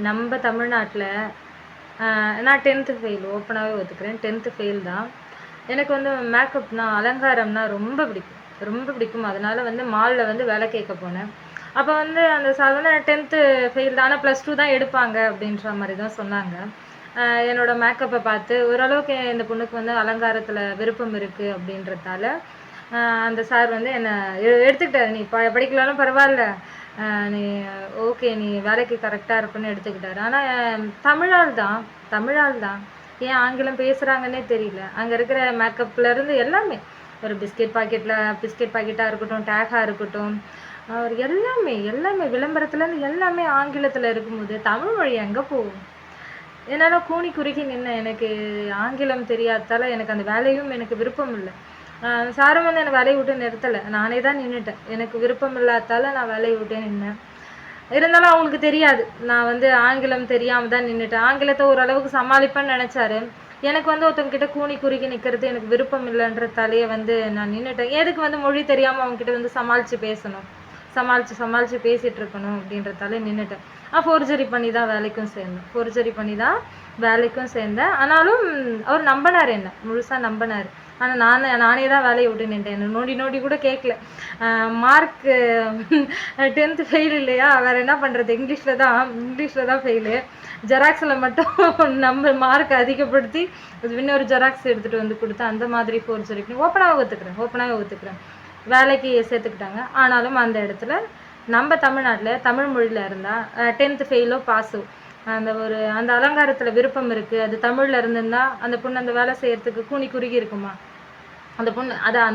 நம்ம தமிழ்நாட்டில் நான் 10th ஃபெயில், ஓப்பனாகவே ஒத்துக்கிறேன். 10th ஃபெயில் தான். எனக்கு வந்து மேக்கப்னா, அலங்காரம்னா ரொம்ப பிடிக்கும், ரொம்ப பிடிக்கும். அதனால வந்து மாலில் வந்து வேலை கேட்க போனேன். அப்போ வந்து அந்த சார் வந்து 10th ஃபெயில் தான், ஆனால் +2 தான் எடுப்பாங்க அப்படின்ற மாதிரி தான் சொன்னாங்க. என்னோட மேக்கப்பை பார்த்து ஓரளவுக்கு இந்த பொண்ணுக்கு வந்து அலங்காரத்தில் விருப்பம் இருக்குது அப்படின்றதால அந்த சார் வந்து என்னை எடுத்துக்கிட்டாரு. நீ படிக்கலாலும் பரவாயில்ல, நீ ஓகே, நீ வேலைக்கு கரெக்டாக இருப்பேன்னு எடுத்துக்கிட்டாரு. ஆனால் தமிழால் தான் ஏன் ஆங்கிலம் பேசுகிறாங்கன்னே தெரியல. அங்கே இருக்கிற மேக்கப்லேருந்து எல்லாமே, ஒரு பிஸ்கெட் பாக்கெட்டாக இருக்கட்டும், டேக்காக இருக்கட்டும், அவர் எல்லாமே எல்லாமே விளம்பரத்துலேருந்து எல்லாமே ஆங்கிலத்தில் இருக்கும்போது தமிழ் மொழி எங்கே போகும்? என்னால் கூனி குறுகி நின்று எனக்கு ஆங்கிலம் தெரியாததால் எனக்கு அந்த வேலையும் எனக்கு விருப்பம் இல்லை. சாரும் வந்து என்னை வேலையை விட்டு நிறுத்தலை, நானே தான் நின்றுட்டேன். எனக்கு விருப்பம் இல்லாததால் நான் வேலையை விட்டு நின்னேன். இருந்தாலும் அவங்களுக்கு தெரியாது, நான் வந்து ஆங்கிலம் தெரியாமல் தான் நின்றுட்டேன். ஆங்கிலத்தை ஓரளவுக்கு சமாளிப்பேன்னு நினச்சாரு. எனக்கு வந்து ஒருத்தவங்ககிட்ட கூனி குறுகி நிற்கிறது எனக்கு விருப்பம் இல்லைன்றதாலேயே வந்து நான் நின்றுட்டேன். எதுக்கு வந்து மொழி தெரியாமல் அவங்ககிட்ட வந்து சமாளித்து பேசணும், சமாளித்து பேசிகிட்டு இருக்கணும் அப்படின்றதால நின்றுட்டேன். ஃபோர்ஜரி பண்ணி தான் வேலைக்கும் சேர்ந்தேன். ஆனாலும் அவர் நம்பினார், என்ன முழுசாக நம்பினார். ஆனால் நானே தான் வேலையை விட்டு நின்றேன். என்ன நோண்டி கூட கேட்கல. மார்க்கு 10th ஃபெயில் இல்லையா, வேறு என்ன பண்ணுறது, இங்கிலீஷில் தான் ஃபெயிலு. ஜெராக்ஸில் மட்டும் நம்ம மார்க் அதிகப்படுத்தி இன்னொரு ஜெராக்ஸ் எடுத்துகிட்டு வந்து கொடுத்து அந்த மாதிரி ஃபோர்ஜரி பண்ணி ஓப்பனாகவே ஒத்துக்கிறேன். வேலைக்கு சேர்த்துக்கிட்டாங்க. ஆனாலும் அந்த இடத்துல நம்ம தமிழ்நாட்டில் தமிழ் மொழியில் இருந்தால் 10th ஃபெயிலோ பாஸோ அந்த அலங்காரத்தில் விருப்பம் இருக்குது, அது தமிழில் இருந்திருந்தா அந்த பொண்ணு அந்த வேலை செய்கிறதுக்கு கூனி குறுகி இருக்குமா? அந்த பொண்ணுன்னா நான் தான்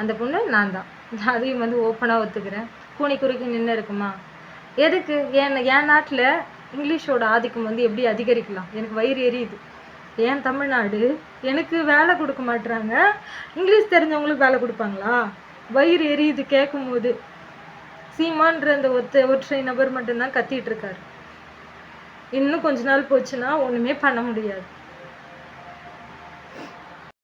அந்த பொண்ணு நான் தான். அதையும் வந்து ஓப்பனாக ஒத்துக்கிறேன். கூனி குறுகி நின்று இருக்குமா? எதுக்கு? என் நாட்டில் இங்கிலீஷோட ஆதிக்கம் வந்து எப்படி அதிகரிக்கலாம்? எனக்கு வயிறு எரியுது. ஏன் தமிழ்நாடு எனக்கு வேலை கொடுக்க மாட்டுறாங்க, இங்கிலீஷ் தெரிஞ்சவங்களுக்கு வேலை கொடுப்பாங்களா? வயிறு எரியுது கேட்கும் போது. சீமான்ற அந்த ஒற்றை நபர் மட்டும்தான் கத்திட்டு இருக்காரு. இன்னும் கொஞ்ச நாள் போச்சுன்னா ஒன்றுமே பண்ண முடியாது.